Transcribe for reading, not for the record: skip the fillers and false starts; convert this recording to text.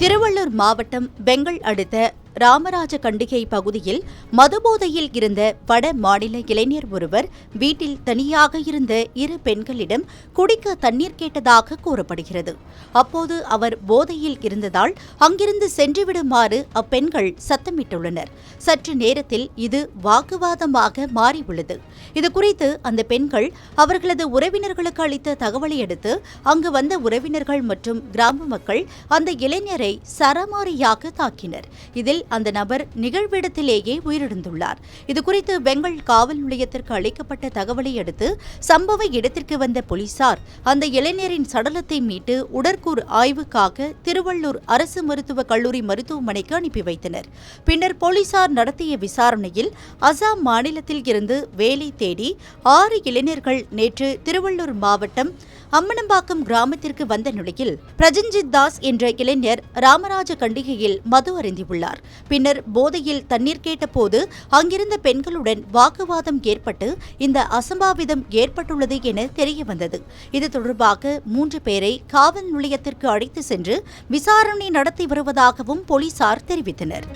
திருவள்ளூர் மாவட்டம் பெங்கல் அடுத்த ராமராஜ கண்டிகை பகுதியில் மதுபோதையில் இருந்த வட மாநில இளைஞர் ஒருவர் வீட்டில் தனியாக இருந்த இரு பெண்களிடம் குடிக்க தண்ணீர் கேட்டதாக கூறப்படுகிறது. அப்போது அவர் போதையில் இருந்ததால் அங்கிருந்து சென்றுவிடுமாறு அப்பெண்கள் சத்தமிட்டுள்ளனர். சற்று நேரத்தில் இது வாக்குவாதமாக மாறியுள்ளது. இதுகுறித்து அந்த பெண்கள் அவர்களது உறவினர்களுக்கு அளித்த தகவலை அடுத்து அங்கு வந்த உறவினர்கள் மற்றும் கிராம மக்கள் அந்த இளைஞரை சரமாரியாக தாக்கினர். இதில் அந்த நபர் நிகழ்விடத்திலேயே உயிரிழந்துள்ளார். இதுகுறித்து பெங்கல் காவல் நிலையத்திற்கு அளிக்கப்பட்ட தகவலை அடுத்து சம்பவ இடத்திற்கு வந்த போலீசார் அந்த இளைஞரின் சடலத்தை மீட்டு உடற்கூறு ஆய்வுக்காக திருவள்ளூர் அரசு மருத்துவக் கல்லூரி மருத்துவமனைக்கு அனுப்பி வைத்தனர். பின்னர் போலீசார் நடத்திய விசாரணையில் அசாம் மாநிலத்தில் இருந்து வேலை தேடி 6 இளைஞர்கள் நேற்று திருவள்ளூர் மாவட்டம் அம்மனம்பாக்கம் கிராமத்திற்கு வந்த நிலையில் பிரஜன்ஜித் தாஸ் என்ற இளைஞர் ராமராஜ கண்டிகையில் மது அருந்தியுள்ளார். பின்னர் போதையில் தண்ணீர் கேட்டபோது அங்கிருந்த பெண்களுடன் வாக்குவாதம் ஏற்பட்டு இந்த அசம்பாவிதம் ஏற்பட்டுள்ளது என தெரியவந்தது. இது தொடர்பாக 3 பேரை காவல் நிலையத்திற்கு அழைத்து சென்று விசாரணை நடத்தி வருவதாகவும் போலீசார் தெரிவித்தனர்.